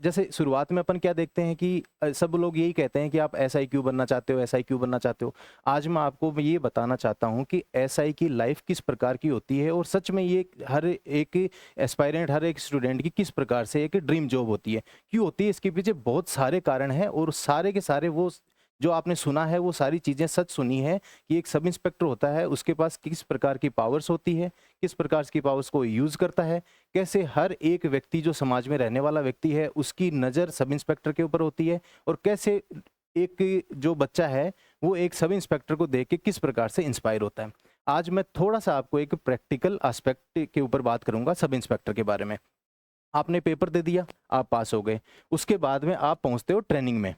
जैसे शुरुआत में अपन क्या देखते हैं कि सब लोग यही कहते हैं कि आप एसआई क्यों बनना चाहते हो, एसआई क्यों बनना चाहते हो। आज मैं आपको ये बताना चाहता हूँ कि एसआई की लाइफ किस प्रकार की होती है और सच में ये हर एक एस्पायरेंट, हर एक स्टूडेंट की किस प्रकार से एक ड्रीम जॉब होती है। क्यों होती है, इसके पीछे बहुत सारे कारण हैं और सारे के सारे वो जो आपने सुना है वो सारी चीज़ें सच सुनी है कि एक सब इंस्पेक्टर होता है, उसके पास किस प्रकार की पावर्स होती है, किस प्रकार की पावर्स को यूज़ करता है, कैसे हर एक व्यक्ति जो समाज में रहने वाला व्यक्ति है उसकी नज़र सब इंस्पेक्टर के ऊपर होती है और कैसे एक जो बच्चा है वो एक सब इंस्पेक्टर को देख के किस प्रकार से इंस्पायर होता है। आज मैं थोड़ा-सा आपको एक प्रैक्टिकल एस्पेक्ट के ऊपर बात करूँगा सब इंस्पेक्टर के बारे में। आपने पेपर दे दिया, आप पास हो गए, उसके बाद में आप पहुँचते हो ट्रेनिंग में।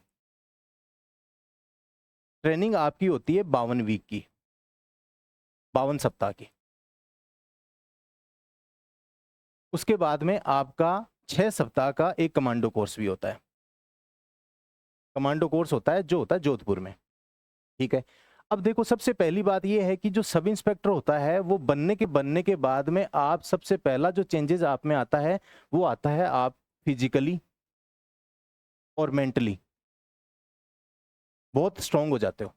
ट्रेनिंग आपकी होती है 52 वीक की, 52 सप्ताह की। उसके बाद में आपका 6 सप्ताह का एक कमांडो कोर्स भी होता है। कमांडो कोर्स होता है जो होता है जोधपुर में, ठीक है? अब देखो सबसे पहली बात ये है कि जो सब इंस्पेक्टर होता है वो बनने के बाद में आप सबसे पहला जो चेंजेज़ आप में आता है, वो आता है आप फिज़िकली और मेंटली बहुत स्ट्रॉन्ग हो जाते हो।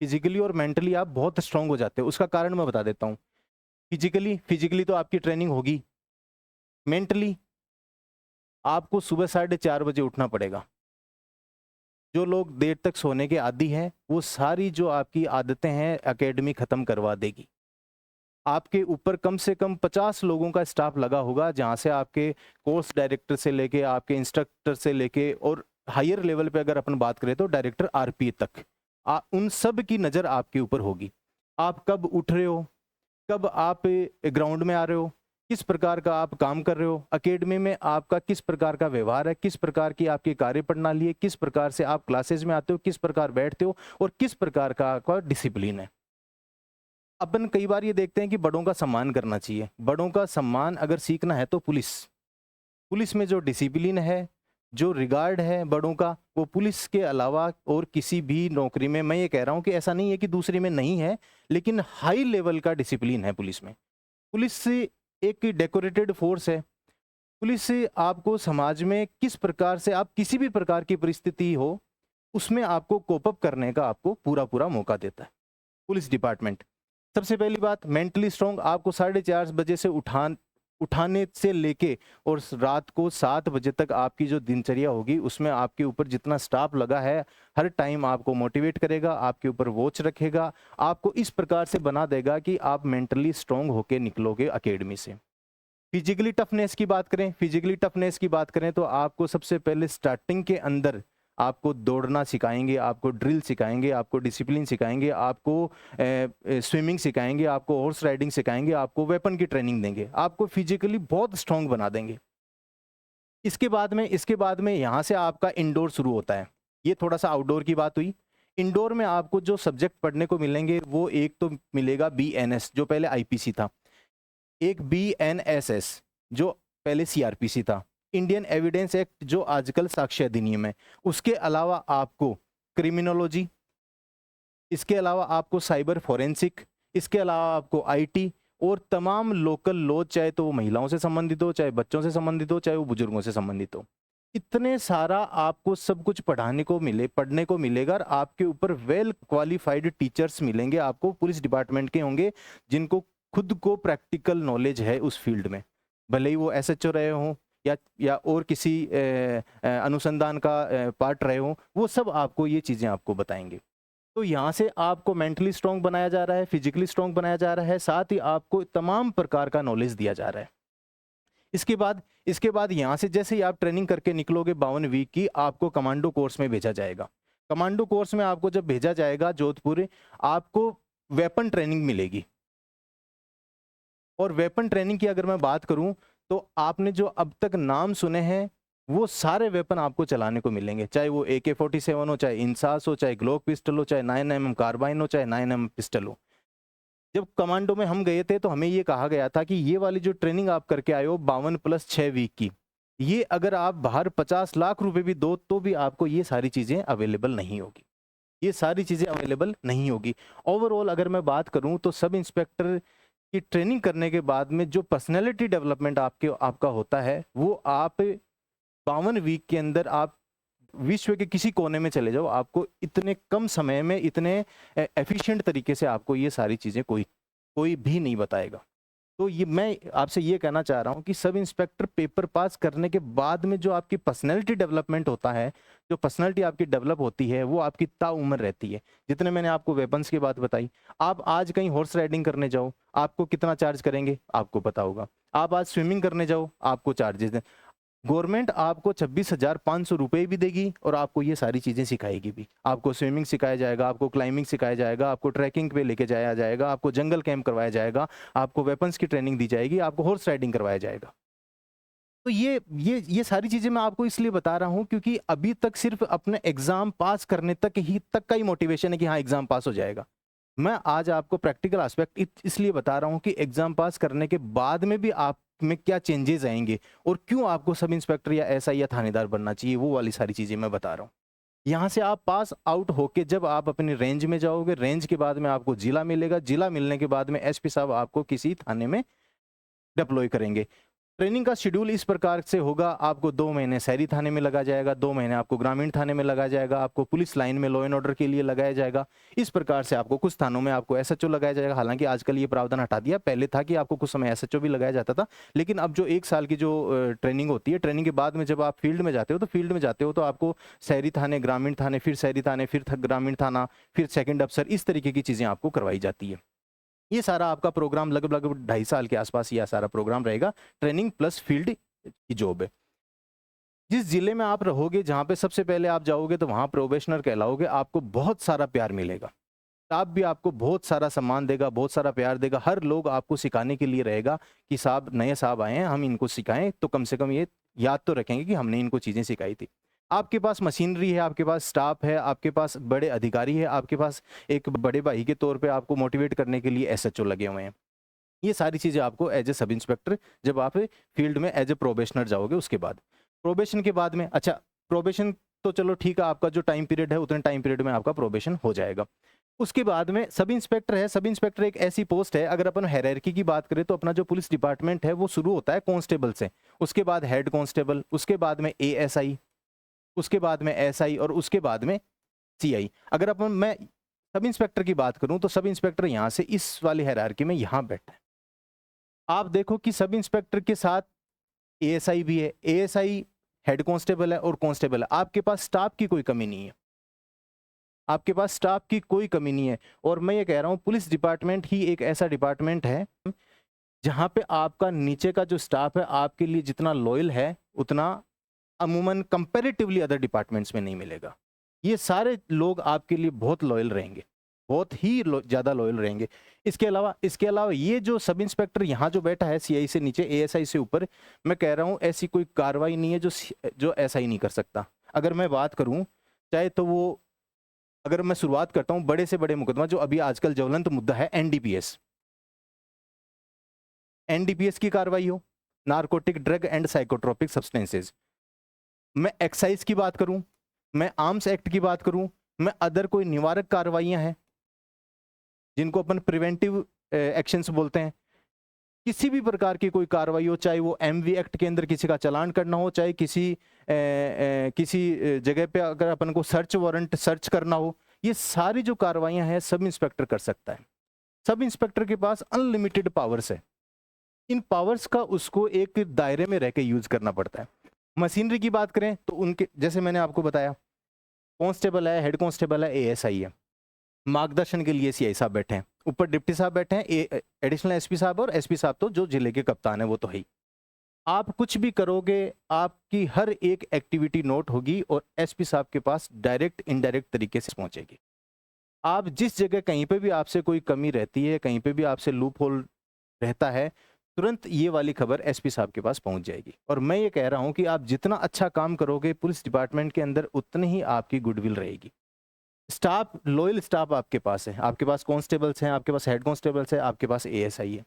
फिज़िकली और मेंटली आप बहुत स्ट्रॉन्ग हो जाते हो। उसका कारण मैं बता देता हूँ। फिज़िकली तो आपकी ट्रेनिंग होगी। मेंटली आपको सुबह 4:30 बजे उठना पड़ेगा। जो लोग देर तक सोने के आदी हैं, वो सारी जो आपकी आदतें हैं एकेडमी खत्म करवा देगी। आपके ऊपर कम से कम 50 लोगों का स्टाफ लगा होगा, जहाँ से आपके कोर्स डायरेक्टर से लेके, आपके इंस्ट्रक्टर से लेके और हायर लेवल पे अगर अपन बात करें तो डायरेक्टर आरपी तक। उन सब की नज़र आपके ऊपर होगी। आप कब उठ रहे हो, कब आप ग्राउंड में आ रहे हो, किस प्रकार का आप काम कर रहे हो, एकेडमी में आपका किस प्रकार का व्यवहार है, किस प्रकार की आपकी कार्यप्रणाली है, किस प्रकार से आप क्लासेस में आते हो, किस प्रकार बैठते हो और किस प्रकार का आपका डिसिप्लिन है। अपन कई बार ये देखते हैं कि बड़ों का सम्मान करना चाहिए। बड़ों का सम्मान अगर सीखना है तो पुलिस में जो डिसिप्लिन है, जो रिगार्ड है बड़ों का, वो पुलिस के अलावा और किसी भी नौकरी में, मैं ये कह रहा हूँ कि ऐसा नहीं है कि दूसरी में नहीं है, लेकिन हाई लेवल का डिसिप्लिन है पुलिस में। पुलिस एक डेकोरेटेड फोर्स है। पुलिस आपको समाज में किस प्रकार से आप किसी भी प्रकार की परिस्थिति हो, उसमें आपको कोप अप करने का आपको पूरा-पूरा मौका देता है, पुलिस डिपार्टमेंट। सबसे पहली बात मेंटली स्ट्रांग आपको 4:30 बजे से उठाने से लेके और रात को 7 बजे तक आपकी जो दिनचर्या होगी उसमें आपके ऊपर जितना स्टाफ लगा है हर टाइम आपको मोटिवेट करेगा, आपके ऊपर वॉच रखेगा, आपको इस प्रकार से बना देगा कि आप मेंटली स्ट्रांग होके निकलोगे एकेडमी से। फिजिकली टफनेस की बात करें तो आपको सबसे पहले स्टार्टिंग के अंदर आपको दौड़ना सिखाएंगे, आपको ड्रिल सिखाएंगे, आपको डिसिप्लिन सिखाएंगे, आपको स्विमिंग सिखाएंगे, आपको हॉर्स राइडिंग सिखाएंगे, आपको वेपन की ट्रेनिंग देंगे, आपको फिजिकली बहुत स्ट्रांग बना देंगे। इसके बाद में यहाँ से आपका इंडोर शुरू होता है। ये थोड़ा सा आउटडोर की बात हुई। इंडोर में आपको जो सब्जेक्ट पढ़ने को मिलेंगे वो एक तो मिलेगा बीएनएस जो पहले आईपीसी था, एक बीएनएसएस जो पहले सीआरपीसी था, इंडियन एविडेंस एक्ट जो आजकल साक्ष्य अधिनियम है, उसके अलावा आपको क्रिमिनोलॉजी, इसके अलावा आपको साइबर फोरेंसिक, इसके अलावा आपको आईटी और तमाम लोकल लॉ, चाहे तो वो महिलाओं से संबंधित हो, चाहे बच्चों से संबंधित हो, चाहे वो बुजुर्गों से संबंधित हो। इतने सारा आपको सब कुछ पढ़ने को मिलेगा और आपके ऊपर वेल क्वालिफाइड टीचर्स मिलेंगे, आपको पुलिस डिपार्टमेंट के होंगे जिनको खुद को प्रैक्टिकल नॉलेज है उस फील्ड में, भले ही वो एसएचओ रहे हों या और किसी अनुसंधान का पार्ट रहे हों, वो सब आपको ये चीज़ें आपको बताएंगे। तो यहाँ से आपको मेंटली स्ट्रांग बनाया जा रहा है, फिजिकली स्ट्रांग बनाया जा रहा है, साथ ही आपको तमाम प्रकार का नॉलेज दिया जा रहा है। इसके बाद यहाँ से जैसे ही आप ट्रेनिंग करके निकलोगे 52 वीक की, आपको कमांडो कोर्स में भेजा जाएगा। कमांडो कोर्स में आपको जब भेजा जाएगा जोधपुर, आपको वेपन ट्रेनिंग मिलेगी। और वेपन ट्रेनिंग की अगर मैं बात करूं तो आपने जो अब तक नाम सुने हैं वो सारे वेपन आपको चलाने को मिलेंगे, चाहे वो AK-47 हो, चाहे इंसास हो, चाहे ग्लोक पिस्टल हो, चाहे 9mm कार्बाइन हो, चाहे 9mm पिस्टल हो। जब कमांडो में हम गए थे तो हमें ये कहा गया था कि ये वाली जो ट्रेनिंग आप करके आए हो 52+6 वीक की, ये अगर आप बाहर 50 लाख रुपए भी दो तो भी आपको ये सारी चीज़ें अवेलेबल नहीं होगी, ये सारी चीज़ें अवेलेबल नहीं होगी। ओवरऑल अगर मैं बात करूं तो सब इंस्पेक्टर की ट्रेनिंग करने के बाद में जो पर्सनैलिटी डेवलपमेंट आपका होता है वो आप 52 वीक के अंदर आप विश्व के किसी कोने में चले जाओ, आपको इतने कम समय में इतने एफिशिएंट तरीके से आपको ये सारी चीज़ें कोई भी नहीं बताएगा। तो ये मैं आपसे ये कहना चाह रहा हूँ कि सब इंस्पेक्टर पेपर पास करने के बाद में जो आपकी पर्सनैलिटी डेवलपमेंट होता है, जो पर्सनैलिटी आपकी डेवलप होती है, वो आपकी ताउम्र रहती है। जितने मैंने आपको वेपन्स की बात बताई, आप आज कहीं हॉर्स राइडिंग करने जाओ, आपको कितना चार्ज करेंगे आपको पता होगा। आप आज स्विमिंग करने जाओ, आपको चार्जेस दें। गवर्नमेंट आपको 26,500 रुपये भी देगी और आपको ये सारी चीज़ें सिखाएगी भी। आपको स्विमिंग सिखाया जाएगा, आपको क्लाइंबिंग सिखाया जाएगा, आपको ट्रैकिंग पे लेके जाया जाएगा, आपको जंगल कैंप करवाया जाएगा, आपको वेपन्स की ट्रेनिंग दी जाएगी, आपको हॉर्स राइडिंग करवाया जाएगा। तो ये सारी चीज़ें मैं आपको इसलिए बता रहा हूँ क्योंकि अभी तक सिर्फ अपने एग्ज़ाम पास करने तक का ही मोटिवेशन है कि हाँ एग्ज़ाम पास हो जाएगा। मैं आज आपको प्रैक्टिकल एस्पेक्ट इसलिए बता रहा हूँ कि एग्ज़ाम पास करने के बाद में भी आप में क्या चेंजेस आएंगे और क्यों आपको सब इंस्पेक्टर या एसआई या थानेदार बनना चाहिए, वो वाली सारी चीज़ें मैं बता रहा हूँ। यहाँ से आप पास आउट होके जब आप अपनी रेंज में जाओगे, रेंज के बाद में आपको जिला मिलेगा, जिला मिलने के बाद में एसपी साहब आपको किसी थाने में डिप्लॉय करेंगे। ट्रेनिंग का शेड्यूल इस प्रकार से होगा, आपको 2 महीने शहरी थाने में लगा जाएगा, 2 महीने आपको ग्रामीण थाने में लगा जाएगा, आपको पुलिस लाइन में लॉ एंड ऑर्डर के लिए लगाया जाएगा। इस प्रकार से आपको कुछ थानों में आपको एसएचओ लगाया जाएगा। हालांकि आजकल ये प्रावधान हटा दिया, पहले था कि आपको कुछ समय एसएचओ भी लगाया जाता था, लेकिन अब जो 1 साल की जो ट्रेनिंग होती है, ट्रेनिंग के बाद में जब आप फील्ड में जाते हो तो आपको शहरी थाने, ग्रामीण थाने, फिर शहरी थाने, फिर ग्रामीण थाना, फिर सेकंड अफसर, इस तरीके की चीज़ें आपको करवाई जाती है। ये सारा आपका प्रोग्राम लगभग 2.5 साल के आसपास यह सारा प्रोग्राम रहेगा। ट्रेनिंग प्लस फील्ड की जॉब है। जिस जिले में आप रहोगे, जहाँ पे सबसे पहले आप जाओगे तो वहाँ प्रोबेशनर कहलाओगे, आपको बहुत सारा प्यार मिलेगा। स्टाफ भी आपको बहुत सारा सम्मान देगा, बहुत सारा प्यार देगा। हर लोग आपको सिखाने के लिए रहेगा कि साहब नए साहब आए हैं, हम इनको सिखाएं, तो कम से कम ये याद तो रखेंगे कि हमने इनको चीज़ें सिखाई थी। आपके पास मशीनरी है, आपके पास स्टाफ है, आपके पास बड़े अधिकारी है, आपके पास एक बड़े भाई के तौर पे आपको मोटिवेट करने के लिए एसएचओ लगे हुए हैं। ये सारी चीज़ें आपको एज ए सब इंस्पेक्टर जब आप फील्ड में एज ए प्रोबेशनर जाओगे उसके बाद, प्रोबेशन के बाद में, अच्छा प्रोबेशन तो चलो ठीक है, आपका जो टाइम पीरियड है उतने टाइम पीरियड में आपका प्रोबेशन हो जाएगा। उसके बाद में सब इंस्पेक्टर है। सब इंस्पेक्टर एक ऐसी पोस्ट है, अगर अपन हायरार्की की बात करें तो अपना जो पुलिस डिपार्टमेंट है वो शुरू होता है कांस्टेबल से, उसके बाद हेड कांस्टेबल, उसके बाद में एएसआई, उसके बाद में एसआई और उसके बाद में सीआई। अगर अपन मैं सब इंस्पेक्टर की बात करूं तो सब इंस्पेक्टर यहां से इस वाली हायरार्की में यहां बैठा है। आप देखो कि सब इंस्पेक्टर के साथ एएसआई भी है, एएसआई हेड कांस्टेबल है और कांस्टेबल है। आपके पास स्टाफ की कोई कमी नहीं है, आपके पास स्टाफ की कोई कमी नहीं है। और मैं ये कह रहा हूं पुलिस डिपार्टमेंट ही एक ऐसा डिपार्टमेंट है जहां पे आपका नीचे का जो स्टाफ है आपके लिए जितना लॉयल है उतना अमूमन कंपैरेटिवली अदर डिपार्टमेंट्स में नहीं मिलेगा। ये सारे लोग आपके लिए बहुत लॉयल रहेंगे, बहुत ही ज़्यादा लॉयल रहेंगे। इसके अलावा ये जो सब इंस्पेक्टर यहाँ जो बैठा है सीआई से नीचे एएसआई से ऊपर, मैं कह रहा हूँ ऐसी कोई कार्रवाई नहीं है जो ऐसा ही नहीं कर सकता। अगर मैं बात करूँ चाहे तो वो, अगर मैं शुरुआत करता हूँ बड़े से बड़े मुकदमा जो अभी आजकल ज्वलंत मुद्दा है एनडीपीएस, एनडीपीएस की कार्रवाई हो, narcotic drug and psychotropic substances, मैं एक्साइज की बात करूं, मैं आर्म्स एक्ट की बात करूं, मैं अदर कोई निवारक कार्रवाइयां हैं जिनको अपन प्रिवेंटिव एक्शंस बोलते हैं, किसी भी प्रकार की कोई कार्रवाई हो, चाहे वो एमवी एक्ट के अंदर किसी का चालान करना हो, चाहे किसी जगह पे अगर अपन को सर्च वारंट सर्च करना हो, ये सारी जो कार्रवाइयां हैं सब इंस्पेक्टर कर सकता है। सब इंस्पेक्टर के पास अनलिमिटेड पावर्स है। इन पावर्स का उसको एक दायरे में रह के यूज करना पड़ता है। मशीनरी की बात करें तो उनके जैसे मैंने आपको बताया कांस्टेबल है, हेड कांस्टेबल है, एएसआई है, मार्गदर्शन के लिए सीआई साहब बैठे हैं, ऊपर डिप्टी साहब बैठे हैं, एडिशनल एसपी साहब, और एसपी साहब तो जो जिले के कप्तान है वो तो है ही। आप कुछ भी करोगे आपकी हर एक एक्टिविटी नोट होगी और एसपी साहब के पास डायरेक्ट इनडायरेक्ट तरीके से पहुंचेगी। आप जिस जगह कहीं पे भी आपसे कोई कमी रहती है, कहीं पे भी आपसे लूप होल रहता है, तुरंत ये वाली खबर एसपी साहब के पास पहुंच जाएगी। और मैं ये कह रहा हूं कि आप जितना अच्छा काम करोगे पुलिस डिपार्टमेंट के अंदर उतनी ही आपकी गुडविल रहेगी। स्टाफ, लॉयल स्टाफ आपके पास है, आपके पास कांस्टेबल्स हैं, आपके पास हेड कांस्टेबल्स है, आपके पास एएसआई है।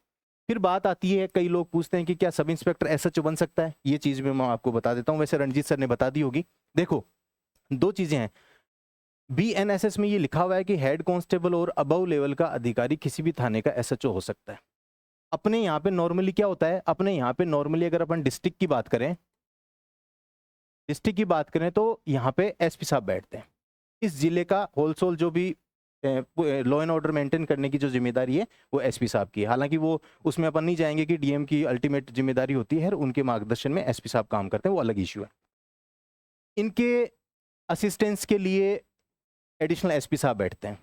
फिर बात आती है, कई लोग पूछते हैं कि क्या सब इंस्पेक्टर एसएचओ बन सकता है? ये चीज़ भी मैं आपको बता देता हूँ, वैसे रणजीत सर ने बता दी होगी। देखो 2 चीज़ें हैं, बीएनएसएस में ये लिखा हुआ है कि हेड कांस्टेबल और अबव लेवल का अधिकारी किसी भी थाने का एसएचओ हो सकता है। अपने यहाँ पे नॉर्मली क्या होता है, अपने यहाँ पे नॉर्मली अगर अपन डिस्ट्रिक्ट की बात करें डिस्ट्रिक्ट की बात करें तो यहाँ पे एसपी साहब बैठते हैं। इस जिले का होलसोल जो भी लॉ एंड ऑर्डर मेंटेन करने की जो जिम्मेदारी है वो एसपी साहब की है। हालांकि वो उसमें अपन नहीं जाएंगे कि डीएम की अल्टीमेट जिम्मेदारी होती है, उनके मार्गदर्शन में एसपी साहब काम करते हैं, वो अलग इशू है। इनके असिस्टेंस के लिए एडिशनल एसपी साहब बैठते हैं।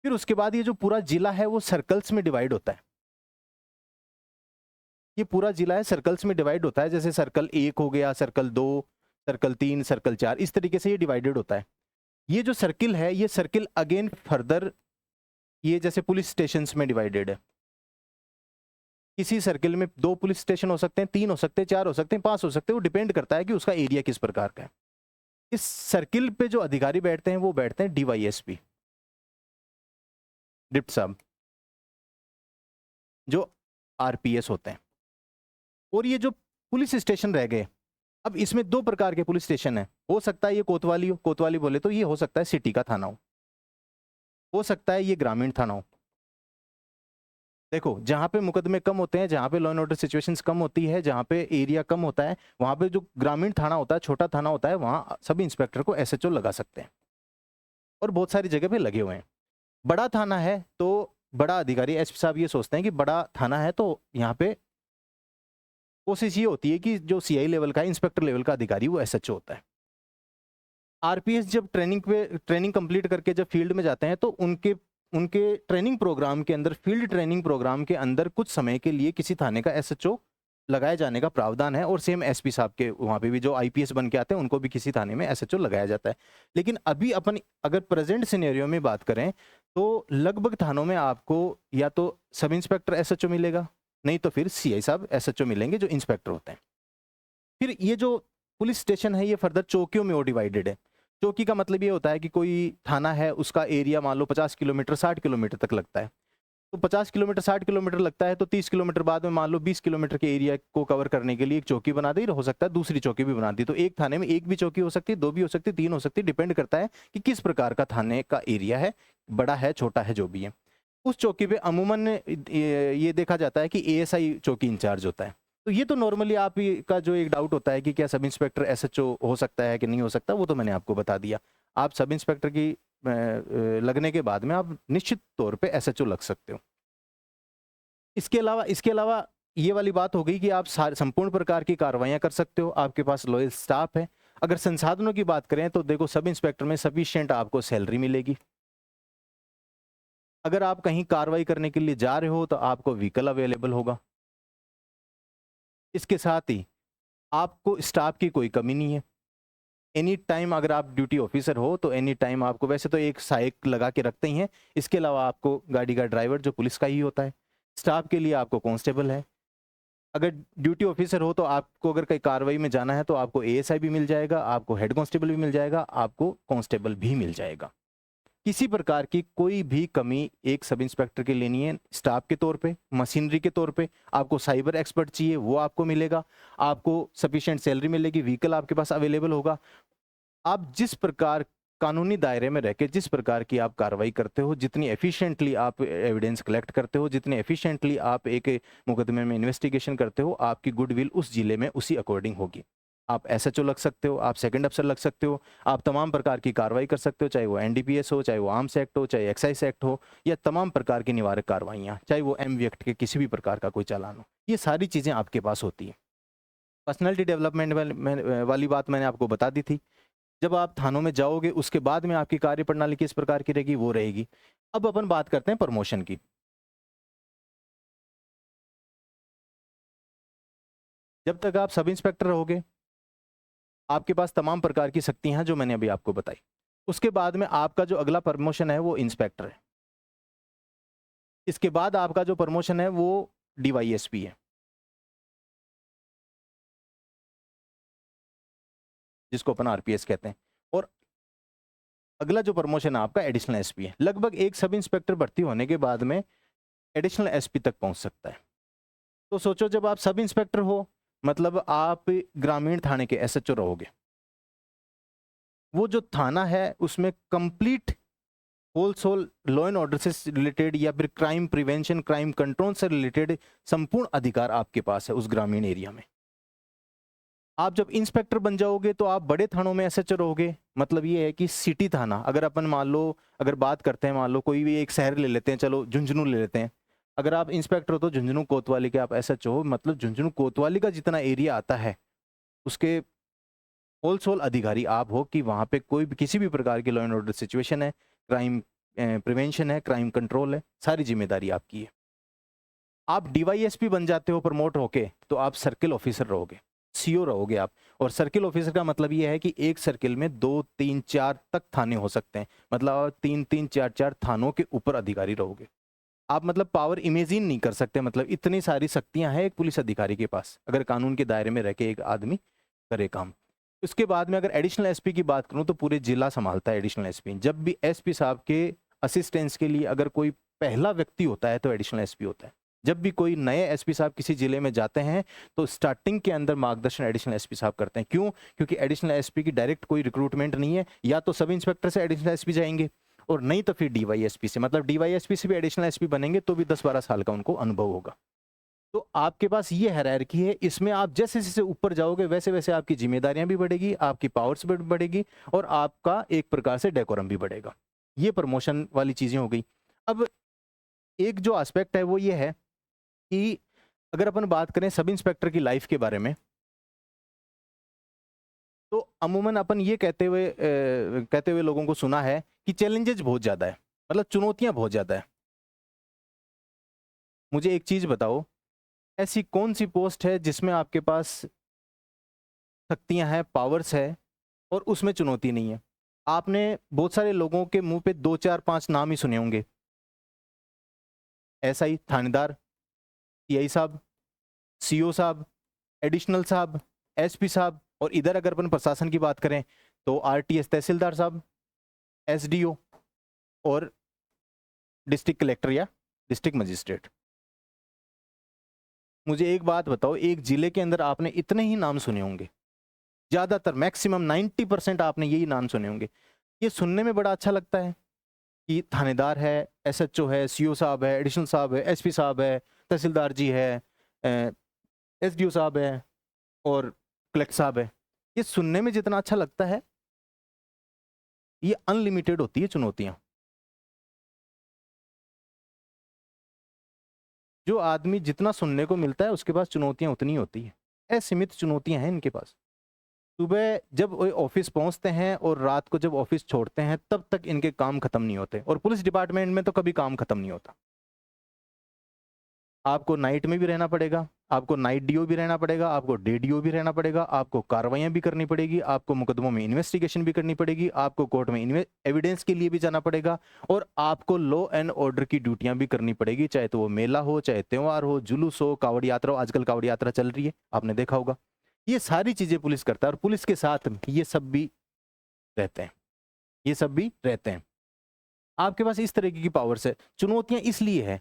फिर उसके बाद ये जो पूरा जिला है वो सर्कल्स में डिवाइड होता है। ये पूरा जिला है सर्कल्स में डिवाइड होता है, जैसे सर्कल 1 हो गया, सर्कल 2, सर्कल 3, सर्कल 4, इस तरीके से ये डिवाइडेड होता है। ये जो सर्किल है, ये सर्किल अगेन फर्दर ये जैसे पुलिस स्टेशंस में डिवाइडेड है। किसी सर्किल में 2 पुलिस स्टेशन हो सकते हैं, 3 हो सकते हैं, 4 हो सकते हैं, 5 हो सकते हैं, वो डिपेंड करता है कि उसका एरिया किस प्रकार का है। इस सर्किल पे जो अधिकारी बैठते हैं वो बैठते हैं डीवाईएसपी, डिप्टी साहब, जो आरपीएस होते हैं। और ये जो पुलिस स्टेशन रह गए, अब इसमें 2 प्रकार के पुलिस स्टेशन है। हो सकता है ये कोतवाली हो, कोतवाली बोले तो ये हो सकता है सिटी का थाना हो सकता है ये ग्रामीण थाना हो। देखो, जहां पे मुकदमे कम होते हैं, जहां पे लॉ एंड ऑर्डर सिचुएशंस कम होती है, जहां पे एरिया कम होता है, वहां पे जो ग्रामीण थाना होता है, छोटा थाना होता है, वहां सब इंस्पेक्टर को एसएचओ लगा सकते हैं, और बहुत सारी जगह पे लगे हुए हैं। बड़ा थाना है तो बड़ा अधिकारी एसपी साहब ये सोचते हैं कि बड़ा थाना है तो यहाँ पे कोशिश ये होती है कि जो सीआई लेवल का, इंस्पेक्टर लेवल का अधिकारी वो एसएचओ होता है। आरपीएस जब ट्रेनिंग कंप्लीट करके जब फील्ड में जाते हैं तो उनके ट्रेनिंग प्रोग्राम के अंदर, फील्ड ट्रेनिंग प्रोग्राम के अंदर कुछ समय के लिए किसी थाने का एसएचओ लगाए जाने का प्रावधान है। और सेम एसपी साहब के वहाँ पे भी जो आईपीएस बन के आते हैं उनको भी किसी थाने में एसएचओ लगाया जाता है। लेकिन अभी अपन अगर प्रेजेंट सिनेरियो में बात करें तो लगभग थानों में आपको या तो सब इंस्पेक्टर एसएचओ मिलेगा, नहीं तो फिर सीआई साहब एसएचओ मिलेंगे जो इंस्पेक्टर होते हैं। फिर ये जो पुलिस स्टेशन है ये फर्दर चौकियों में और डिवाइडेड है। चौकी का मतलब ये होता है कि कोई थाना है, उसका एरिया मान लो 50 किलोमीटर 60 किलोमीटर तक लगता है, तो 50 किलोमीटर 60 किलोमीटर लगता है तो 30 किलोमीटर बाद में मान लो 20 किलोमीटर के एरिया को कवर करने के लिए एक चौकी बना दी, हो सकता है दूसरी चौकी भी बना दी। तो एक थाने में एक भी चौकी हो सकती है, 2 भी हो सकती है, 3 हो सकती है, डिपेंड करता है कि किस प्रकार का थाने का एरिया है, बड़ा है छोटा है जो भी है। उस चौकी पे अमूमन ये देखा जाता है कि एएसआई चौकी इंचार्ज होता है। तो ये तो नॉर्मली आप का जो एक डाउट होता है कि क्या सब इंस्पेक्टर एसएचओ हो सकता है कि नहीं हो सकता, वो तो मैंने आपको बता दिया। आप सब इंस्पेक्टर की लगने के बाद में आप निश्चित तौर पे एसएचओ लग सकते हो। इसके अलावा ये वाली बात हो गई कि आप संपूर्ण प्रकार की कार्रवाइयां कर सकते हो, आपके पास लॉयल स्टाफ है। अगर संसाधनों की बात करें तो देखो, सब इंस्पेक्टर में सफिशिएंट आपको सैलरी मिलेगी। अगर आप कहीं कार्रवाई करने के लिए जा रहे हो तो आपको व्हीकल अवेलेबल होगा। इसके साथ ही आपको स्टाफ की कोई कमी नहीं है। एनी टाइम अगर आप ड्यूटी ऑफिसर हो तो एनी टाइम आपको, वैसे तो एक सहायक लगा के रखते ही हैं, इसके अलावा आपको गाड़ी का ड्राइवर जो पुलिस का ही होता है। स्टाफ के लिए आपको कांस्टेबल है। अगर ड्यूटी ऑफिसर हो तो आपको अगर कहीं कार्रवाई में जाना है तो आपको एएसआई भी मिल जाएगा, आपको हेड कांस्टेबल भी मिल जाएगा, आपको कांस्टेबल भी मिल जाएगा। किसी प्रकार की कोई भी कमी एक सब इंस्पेक्टर के लिए नहीं है। स्टाफ के तौर पे, मशीनरी के तौर पे, आपको साइबर एक्सपर्ट चाहिए वो आपको मिलेगा, आपको सफिशिएंट सैलरी मिलेगी, व्हीकल आपके पास अवेलेबल होगा। आप जिस प्रकार कानूनी दायरे में रह के जिस प्रकार की आप कार्रवाई करते हो, जितनी एफिशिएंटली आप एविडेंस कलेक्ट करते हो, जितनी एफिशिएंटली आप एक मुकदमे में इन्वेस्टिगेशन करते हो, आपकी गुडविल उस जिले में उसी अकॉर्डिंग होगी। आप एसएचओ लग सकते हो, आप सेकंड अफसर लग सकते हो, आप तमाम प्रकार की कार्रवाई कर सकते हो, चाहे वो एनडीपीएस हो, चाहे वो आर्म्स एक्ट हो, चाहे एक्साइज एक्ट हो, या तमाम प्रकार की निवारक कार्रवाइयाँ, चाहे वो एमवी एक्ट के किसी भी प्रकार का कोई चालान हो, ये सारी चीज़ें आपके पास होती हैं। पर्सनैलिटी डेवलपमेंट वाली बात मैंने आपको बता दी थी। जब आप थानों में जाओगे उसके बाद में आपकी कार्य प्रणाली किस प्रकार की रहेगी वो रहेगी। अब अपन बात करते हैं प्रमोशन की। जब तक आप सब इंस्पेक्टर रहोगे आपके पास तमाम प्रकार की शक्तियां हैं जो मैंने अभी आपको बताई। उसके बाद में आपका जो अगला प्रमोशन है वो इंस्पेक्टर है। इसके बाद आपका जो प्रमोशन है वो डीवाईएसपी है, जिसको अपन आरपीएस कहते हैं। और अगला जो प्रमोशन है आपका एडिशनल एसपी है। लगभग एक सब इंस्पेक्टर भर्ती होने के बाद में एडिशनल एसपी तक पहुंच सकता है। तो सोचो, जब आप सब इंस्पेक्टर हो मतलब आप ग्रामीण थाने के एसएचओ रहोगे। वो जो थाना है उसमें complete wholesale law and order से रिलेटेड या फिर क्राइम प्रिवेंशन, क्राइम कंट्रोल से रिलेटेड संपूर्ण अधिकार आपके पास है उस ग्रामीण एरिया में। आप जब इंस्पेक्टर बन जाओगे तो आप बड़े थानों में एसएचओ रहोगे। मतलब ये है कि सिटी थाना, अगर अपन मान लो, अगर बात करते हैं, मान लो कोई भी एक शहर ले लेते हैं, चलो झुंझुनू ले लेते हैं। अगर आप इंस्पेक्टर हो तो झुंझुनू कोतवाली के आप एसएचओ हो, मतलब झुंझुनू कोतवाली का जितना एरिया आता है उसके होल सोल अधिकारी आप हो, कि वहाँ पे कोई भी किसी भी प्रकार की लॉ एंड ऑर्डर सिचुएशन है, क्राइम प्रिवेंशन है, क्राइम कंट्रोल है, सारी जिम्मेदारी आपकी है। आप डीवाईएसपी बन जाते हो प्रमोट होके तो आप सर्किल ऑफिसर रहोगे, सीओ रहोगे आप। और सर्किल ऑफिसर का मतलब ये है कि एक सर्किल में 2, 3, 4 तक थाने हो सकते हैं, मतलब आप 3, 3, 4, 4 थानों के ऊपर अधिकारी रहोगे आप। मतलब पावर इमेजिन नहीं कर सकते, मतलब इतनी सारी शक्तियां हैं एक पुलिस अधिकारी के पास, अगर कानून के दायरे में रह के एक आदमी करे काम। उसके बाद में अगर एडिशनल एसपी की बात करूं तो पूरे जिला संभालता है एडिशनल एसपी। जब भी एसपी साहब के असिस्टेंस के लिए अगर कोई पहला व्यक्ति होता है तो एडिशनल एसपी होता है। जब भी कोई नए एसपी साहब किसी जिले में जाते हैं तो स्टार्टिंग के अंदर मार्गदर्शन एडिशनल एसपी साहब करते हैं। क्यों? क्योंकि एडिशनल एसपी की डायरेक्ट कोई रिक्रूटमेंट नहीं है, या तो सब इंस्पेक्टर से एडिशनल एसपी जाएंगे और नहीं तो फिर डीवाईएसपी से, मतलब डीवाईएसपी से भी एडिशनल एसपी बनेंगे तो भी 10-12 साल का उनको अनुभव होगा। तो आपके पास ये हायरार्की है, इसमें आप जैसे जैसे ऊपर जाओगे वैसे वैसे आपकी जिम्मेदारियां भी बढ़ेगी, आपकी पावर्स भी बढ़ेगी और आपका एक प्रकार से डेकोरम भी बढ़ेगा। ये प्रमोशन वाली चीजें हो गई। अब एक जो एस्पेक्ट है वो ये है कि अगर अपन बात करें सब इंस्पेक्टर की लाइफ के बारे में, तो अमूमन अपन ये कहते हुए लोगों को सुना है कि चैलेंजेस बहुत ज्यादा है, मतलब चुनौतियां बहुत ज्यादा है। मुझे एक चीज बताओ, ऐसी कौन सी पोस्ट है जिसमें आपके पास शक्तियां हैं, पावर्स है और उसमें चुनौती नहीं है? आपने बहुत सारे लोगों के मुंह पे 2, 4, 5 नाम ही सुने होंगे। एसआई, थानेदार, सीआई साहब, सीओ साहब, एडिशनल साहब, एसपी साहब, और इधर अगर अपन प्रशासन की बात करें तो आरटीएस तहसीलदार साहब, एसडीओ और डिस्ट्रिक्ट कलेक्टर या डिस्ट्रिक्ट मजिस्ट्रेट। मुझे एक बात बताओ, एक जिले के अंदर आपने इतने ही नाम सुने होंगे, ज्यादातर मैक्सिमम 90% आपने यही नाम सुने होंगे। ये सुनने में बड़ा अच्छा लगता है कि थानेदार है, एसएचओ है, सीओ साहब है, एडिशनल साहब है, एसपी साहब है, तहसीलदार जी है, एसडीओ साहब है और कलेक्टर साहब है। ये सुनने में जितना अच्छा लगता है, ये अनलिमिटेड होती है चुनौतियां। जो आदमी जितना सुनने को मिलता है उसके पास चुनौतियां उतनी होती है। असीमित चुनौतियां हैं इनके पास। सुबह जब वो ऑफिस पहुंचते हैं और रात को जब ऑफिस छोड़ते हैं तब तक इनके काम खत्म नहीं होते, और पुलिस डिपार्टमेंट में तो कभी काम खत्म नहीं होता। आपको नाइट में भी रहना पड़ेगा, आपको नाइट डीओ भी रहना पड़ेगा, आपको डे डीओ भी रहना पड़ेगा, आपको कार्रवाइयां भी करनी पड़ेगी, आपको मुकदमों में इन्वेस्टिगेशन भी करनी पड़ेगी, आपको कोर्ट में एविडेंस के लिए भी जाना पड़ेगा, और आपको लॉ एंड ऑर्डर की ड्यूटियां भी करनी पड़ेगी, चाहे तो वो मेला हो, चाहे त्योहार हो, जुलूस हो, कावड़ यात्रा हो। आजकल कावड़ यात्रा चल रही है, आपने देखा होगा। ये सारी चीजें पुलिस करता है, और पुलिस के साथ ये सब भी रहते हैं, ये सब भी रहते हैं। आपके पास इस तरीके की पावर्स है। चुनौतियां इसलिए है,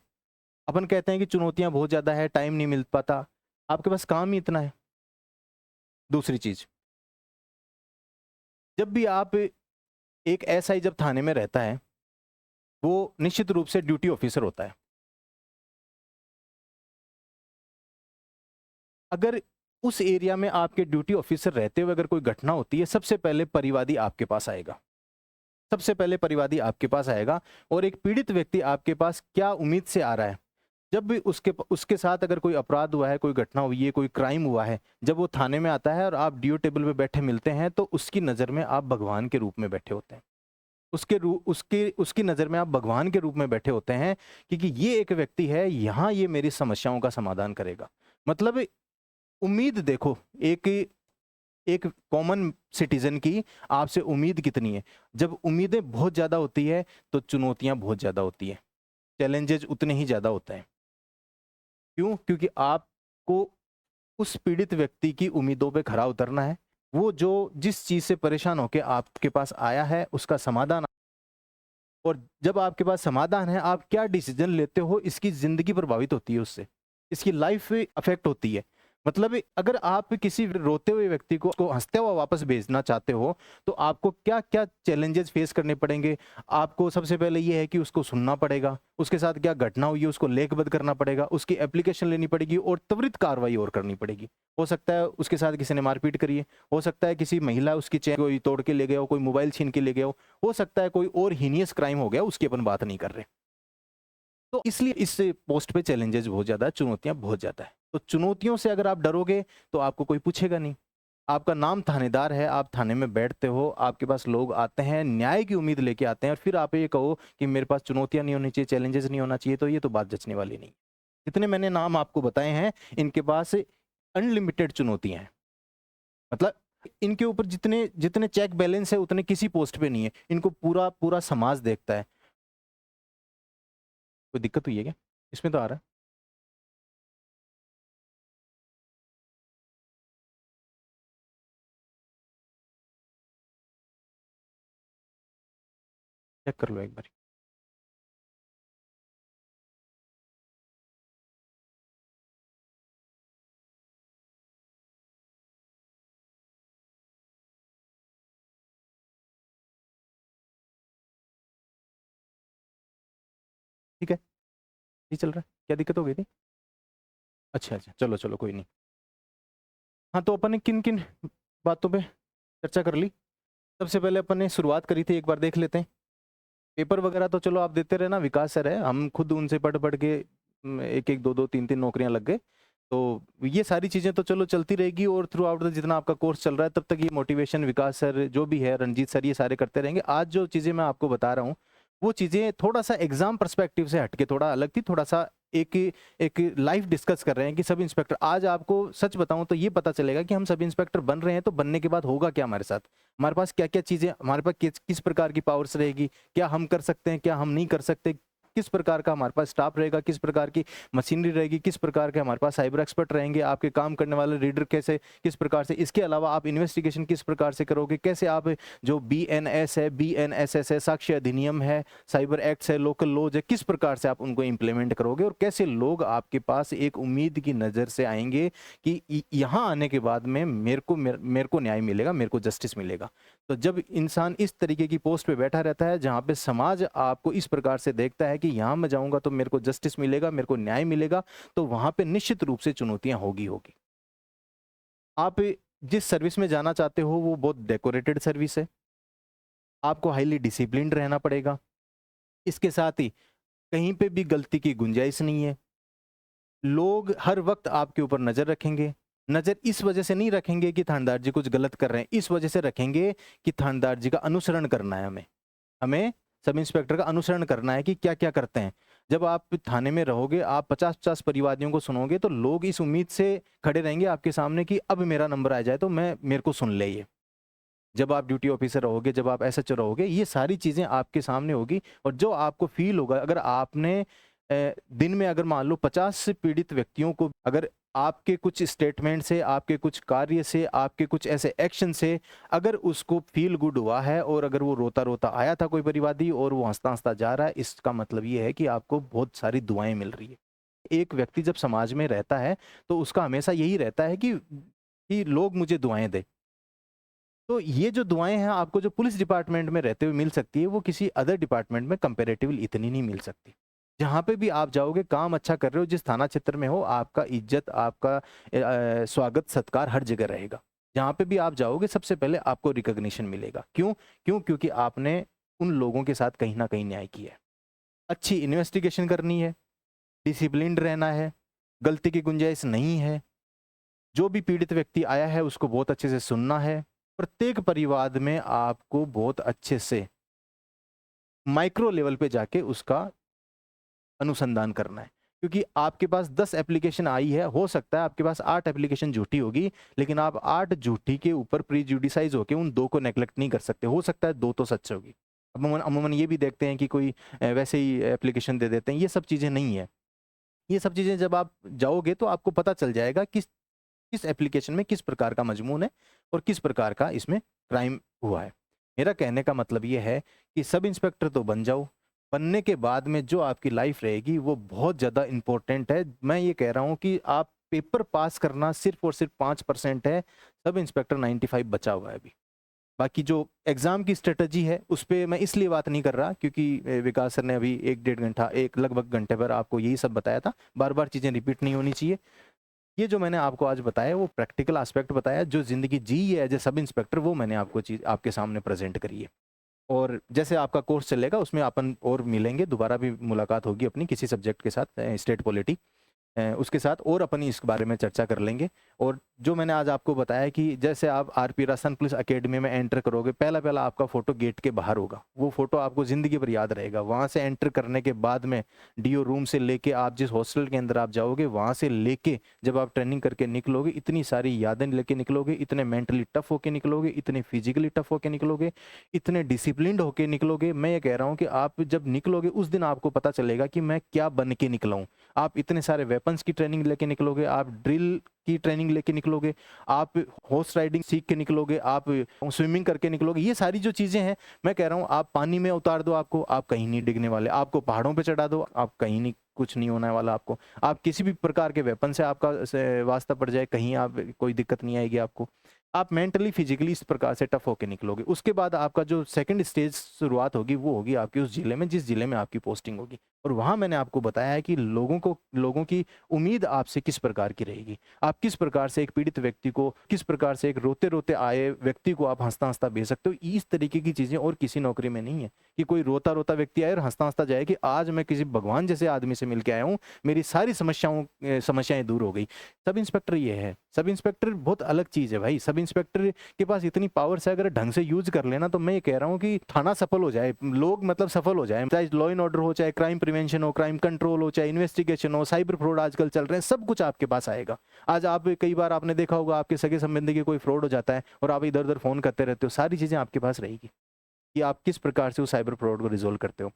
अपन कहते हैं कि चुनौतियां बहुत ज्यादा है, टाइम नहीं मिल पाता, आपके पास काम ही इतना है। दूसरी चीज, जब भी आप एक एसआई जब थाने में रहता है, वो निश्चित रूप से ड्यूटी ऑफिसर होता है। अगर उस एरिया में आपके ड्यूटी ऑफिसर रहते हुए अगर कोई घटना होती है, सबसे पहले परिवादी आपके पास आएगा, सबसे पहले परिवादी आपके पास आएगा। और एक पीड़ित व्यक्ति आपके पास क्या उम्मीद से आ रहा है, जब भी उसके साथ अगर कोई अपराध हुआ है, कोई घटना हुई है, कोई क्राइम हुआ है, जब वो थाने में आता है और आप डीओ टेबल पे बैठे मिलते हैं, तो उसकी नज़र में आप भगवान के रूप में बैठे होते हैं। उसकी नज़र में आप भगवान के रूप में बैठे होते हैं, क्योंकि ये एक व्यक्ति है, यहाँ ये मेरी समस्याओं का समाधान करेगा। मतलब उम्मीद देखो, एक एक कॉमन सिटीजन की आपसे उम्मीद कितनी है। जब उम्मीदें बहुत ज़्यादा होती है तो चुनौतियाँ बहुत ज़्यादा होती है, चैलेंजेस उतने ही ज़्यादा होते हैं। क्यों? क्योंकि आपको उस पीड़ित व्यक्ति की उम्मीदों पे खरा उतरना है। वो जो जिस चीज़ से परेशान होकर आपके पास आया है उसका समाधान, और जब आपके पास समाधान है, आप क्या डिसीजन लेते हो इसकी ज़िंदगी प्रभावित होती है उससे, इसकी लाइफ अफेक्ट होती है। मतलब अगर आप किसी रोते हुए व्यक्ति को हंसते हुआ वापस भेजना चाहते हो तो आपको क्या क्या चैलेंजेस फेस करने पड़ेंगे। आपको सबसे पहले ये है कि उसको सुनना पड़ेगा, उसके साथ क्या घटना हुई है उसको लेखबद्ध करना पड़ेगा, उसकी एप्लीकेशन लेनी पड़ेगी और त्वरित कार्रवाई और करनी पड़ेगी। हो सकता है उसके साथ किसी ने मारपीट करी है, हो सकता है किसी महिला उसकी चेन कोई तोड़ के ले गया हो, कोई मोबाइल छीन के ले गया हो सकता है कोई और हीनियस क्राइम हो गया, उसकी अपन बात नहीं कर रहे। तो इसलिए इस पोस्ट पे चैलेंजेस बहुत ज़्यादा है, चुनौतियाँ बहुत ज़्यादा है। तो चुनौतियों से अगर आप डरोगे तो आपको कोई पूछेगा नहीं। आपका नाम थानेदार है, आप थाने में बैठते हो, आपके पास लोग आते हैं, न्याय की उम्मीद लेके आते हैं और फिर आप ये कहो कि मेरे पास चुनौतियाँ नहीं होनी चाहिए, चैलेंजेस नहीं होना चाहिए, तो ये तो बात जचने वाली नहीं। जितने मैंने नाम आपको बताए हैं, इनके पास अनलिमिटेड चुनौतियाँ हैं। मतलब इनके ऊपर जितने जितने चेक बैलेंस है उतने किसी पोस्ट पे नहीं है। इनको पूरा पूरा समाज देखता है। कोई दिक्कत हुई है क्या? इसमें तो आ रहा है। चेक कर लो एक बार। ठीक है, ये चल रहा है। क्या दिक्कत हो गई थी? अच्छा अच्छा, चलो चलो कोई नहीं। हाँ, तो अपन ने किन किन बातों पे चर्चा कर ली? सबसे पहले अपन ने शुरुआत करी थी, एक बार देख लेते हैं। पेपर वगैरह तो चलो आप देते रहे ना, विकास सर है, हम खुद उनसे पढ़ पढ़ के एक एक दो दो तीन तीन नौकरियां लग गए। तो ये सारी चीज़ें तो चलो चलती रहेगी और थ्रू आउट द जितना आपका कोर्स चल रहा है तब तक ये मोटिवेशन विकास सर जो भी है, रंजीत सर, ये सारे करते रहेंगे। आज जो चीज़ें मैं आपको बता रहा हूँ वो चीज़ें थोड़ा सा एग्जाम पर्सपेक्टिव से हटके थोड़ा अलग थी, थोड़ा सा एक एक लाइफ डिस्कस कर रहे हैं कि सब इंस्पेक्टर, आज आपको सच बताऊं तो ये पता चलेगा कि हम सब इंस्पेक्टर बन रहे हैं तो बनने के बाद होगा क्या हमारे साथ, हमारे पास क्या क्या चीज़ें, हमारे पास किस प्रकार की पावर्स रहेगी, क्या हम कर सकते हैं, क्या हम नहीं कर सकते, किस प्रकार का हमारे पास स्टाफ रहेगा, किस प्रकार की मशीनरी रहेगी, किस प्रकार के हमारे पास साइबर एक्सपर्ट रहेंगे, आपके काम करने वाले रीडर कैसे, किस प्रकार से, इसके अलावा आप इन्वेस्टिगेशन किस प्रकार से करोगे, कैसे आप जो BNS है, BNSS है, साक्ष्य अधिनियम है, साइबर एक्ट्स है, लोकल लॉज है, किस प्रकार से आप उनको इम्प्लीमेंट करोगे और कैसे लोग आपके पास एक उम्मीद की नज़र से आएंगे कि यहाँ आने के बाद में मेरे को न्याय मिलेगा, मेरे को जस्टिस मिलेगा। तो जब इंसान इस तरीके की पोस्ट पे बैठा रहता है जहाँ पे समाज आपको इस प्रकार से देखता है कि यहाँ मैं जाऊँगा तो मेरे को जस्टिस मिलेगा, मेरे को न्याय मिलेगा, तो वहाँ पे निश्चित रूप से चुनौतियाँ होगी। आप जिस सर्विस में जाना चाहते हो वो बहुत डेकोरेटेड सर्विस है, आपको हाईली डिसिप्लिन्ड रहना पड़ेगा। इसके साथ ही कहीं पे भी गलती की गुंजाइश नहीं है। लोग हर वक्त आपके ऊपर नज़र रखेंगे। नज़र इस वजह से नहीं रखेंगे कि थानेदार जी कुछ गलत कर रहे हैं, इस वजह से रखेंगे कि थानेदार जी का अनुसरण करना है हमें। हमें सब इंस्पेक्टर का अनुसरण करना है कि क्या-क्या करते हैं। जब आप थाने में रहोगे, आप 50-50 परिवादियों को सुनोगे, तो लोग इस उम्मीद से खड़े रहेंगे आपके सामने कि अब मेरा नंबर आ जाए तो मेरे को सुन ले ये। जब आप ड्यूटी ऑफिसर रहोगे, जब आप SHO रहोगे, ये सारी चीज़ें आपके सामने होगी और जो आपको फ़ील होगा, अगर आपने दिन में अगर मान लो 50 से पीड़ित व्यक्तियों को अगर आपके कुछ स्टेटमेंट से, आपके कुछ कार्य से, आपके कुछ ऐसे एक्शन से अगर उसको फ़ील गुड हुआ है और अगर वो रोता-रोता आया था कोई परिवादी और वो हँसता-हँसता जा रहा है, इसका मतलब ये है कि आपको बहुत सारी दुआएँ मिल रही है। एक व्यक्ति जब समाज में रहता है, तो उसका हमेशा यही रहता है कि लोग मुझे दुआएँ दें। तो ये जो दुआएँ हैं आपको जो पुलिस डिपार्टमेंट में रहते हुए मिल सकती है, वो किसी अदर डिपार्टमेंट में कंपैरेटिवली इतनी नहीं मिल सकती। जहाँ पे भी आप जाओगे, काम अच्छा कर रहे हो, जिस थाना क्षेत्र में हो, आपका इज़्ज़त, आपका स्वागत सत्कार हर जगह रहेगा। जहाँ पे भी आप जाओगे सबसे पहले आपको रिकॉग्निशन मिलेगा। क्यों? क्योंकि आपने उन लोगों के साथ कहीं न कहीं न्याय किया है। अच्छी इन्वेस्टिगेशन करनी है, डिसिप्लिन्ड रहना है, गलती की गुंजाइश नहीं है। जो भी पीड़ित व्यक्ति आया है उसको बहुत अच्छे से सुनना है। प्रत्येक परिवाद में आपको बहुत अच्छे से माइक्रो लेवल पे जाके उसका अनुसंधान करना है। क्योंकि आपके पास 10 एप्लीकेशन आई है, हो सकता है आपके पास 8 एप्लीकेशन झूठी होगी, लेकिन आप 8 झूठी के ऊपर प्रीजुडिसाइज़ होके उन 2 को नेग्लेक्ट नहीं कर सकते। हो सकता है 2 तो सच होगी। अमूमन अमूमन ये भी देखते हैं कि कोई वैसे ही एप्लीकेशन दे देते हैं, ये सब चीज़ें नहीं है। ये सब चीज़ें जब आप जाओगे तो आपको पता चल जाएगा किस किस एप्लीकेशन में किस प्रकार का मजमून है और किस प्रकार का इसमें क्राइम हुआ है। मेरा कहने का मतलब ये है कि सब इंस्पेक्टर तो बन जाओ, बनने के बाद में जो आपकी लाइफ रहेगी वो बहुत ज़्यादा इम्पोर्टेंट है। मैं ये कह रहा हूँ कि आप पेपर पास करना सिर्फ और सिर्फ 5% है, सब इंस्पेक्टर 95 बचा हुआ है अभी। बाकी जो एग्ज़ाम की स्ट्रेटजी है उस पर मैं इसलिए बात नहीं कर रहा क्योंकि विकास सर ने अभी 1-1.5 घंटा, एक लगभग घंटे पर आपको यही सब बताया था, बार बार चीज़ें रिपीट नहीं होनी चाहिए। ये जो मैंने आपको आज बताया वो प्रैक्टिकल एस्पेक्ट बताया, जो ज़िंदगी जी है एज ए सब इंस्पेक्टर वो मैंने आपको चीज़ आपके सामने प्रेजेंट करी है। और जैसे आपका कोर्स चलेगा उसमें अपन और मिलेंगे, दोबारा भी मुलाकात होगी अपनी किसी सब्जेक्ट के साथ, स्टेट पॉलिटी उसके साथ, और अपनी इस बारे में चर्चा कर लेंगे। और जो मैंने आज आपको बताया कि जैसे आप आरपी राजस्थान पुलिस एकेडमी में एंटर करोगे, पहला आपका फ़ोटो गेट के बाहर होगा, वो फ़ोटो आपको ज़िंदगी भर याद रहेगा। वहाँ से एंटर करने के बाद में डीओ रूम से लेके आप जिस हॉस्टल के अंदर आप जाओगे, वहाँ से लेके जब आप ट्रेनिंग करके निकलोगे, इतनी सारी यादें लेके निकलोगे, इतने मेंटली टफ होके निकलोगे, इतने फिजिकली टफ होके निकलोगे, इतने डिसिप्लिन्ड होके निकलोगे। मैं ये कह रहा हूँ कि आप जब निकलोगे उस दिन आपको पता चलेगा कि मैं क्या बन के निकला हूँ। आप इतने सारे वेपन्स की ट्रेनिंग लेके निकलोगे, आप ड्रिल की ट्रेनिंग लेके निकलोगे, आप हॉर्स राइडिंग सीख के निकलोगे, आप स्विमिंग करके निकलोगे। ये सारी जो चीज़ें हैं, मैं कह रहा हूँ आप पानी में उतार दो आपको, आप कहीं नहीं डिगने वाले। आपको पहाड़ों पे चढ़ा दो, आप कहीं नहीं, कुछ नहीं होने वाला आपको। आप किसी भी प्रकार के वेपन से आपका वास्ता पड़ जाए, कहीं आप कोई दिक्कत नहीं आएगी आपको। आप मेंटली फिजिकली इस प्रकार से टफ होके निकलोगे। उसके बाद आपका जो सेकंड स्टेज शुरुआत होगी वो होगी आपकी उस जिले में जिस जिले में आपकी पोस्टिंग होगी। और वहाँ मैंने आपको बताया है कि लोगों की उम्मीद आपसे किस प्रकार की रहेगी। आप किस प्रकार से एक पीड़ित व्यक्ति को, किस प्रकार से एक रोते रोते आए व्यक्ति को आप हंसता हंसता भेज सकते हो। इस तरीके की चीज़ें और किसी नौकरी में नहीं है कि कोई रोता रोता व्यक्ति आए और हंसता हंसता जाए कि आज मैं किसी भगवान जैसे आदमी से मिल के आया हूँ, मेरी सारी समस्याएं दूर हो गई। सब इंस्पेक्टर ये है। सब इंस्पेक्टर बहुत अलग चीज़ है भाई। सब इंस्पेक्टर के पास इतनी पावर से अगर ढंग से यूज कर लेना, तो मैं ये कह रहा हूँ कि थाना सफल हो जाए, लोग मतलब सफल हो जाए, चाहे लॉ एंड ऑर्डर हो, चाहे क्राइम प्रिवेंशन हो, क्राइम कंट्रोल हो, चाहे इन्वेस्टिगेशन हो, साइबर फ्रॉड आजकल चल रहे हैं, सब कुछ आपके पास आएगा। आज आप कई बार आपने देखा होगा आपके सगे संबंधी के कोई फ्रॉड हो जाता है और आप इधर उधर फोन करते रहते हो, सारी चीज़ें आपके पास रहेगी कि आप किस प्रकार से उस साइबर फ्रॉड को रिजोल्व करते हो।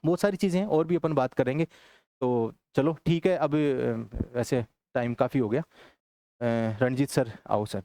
बहुत सारी चीज़ें हैं और भी अपन बात करेंगे। तो चलो ठीक है, अब वैसे टाइम काफ़ी हो गया। रणजीत सर आओ सर।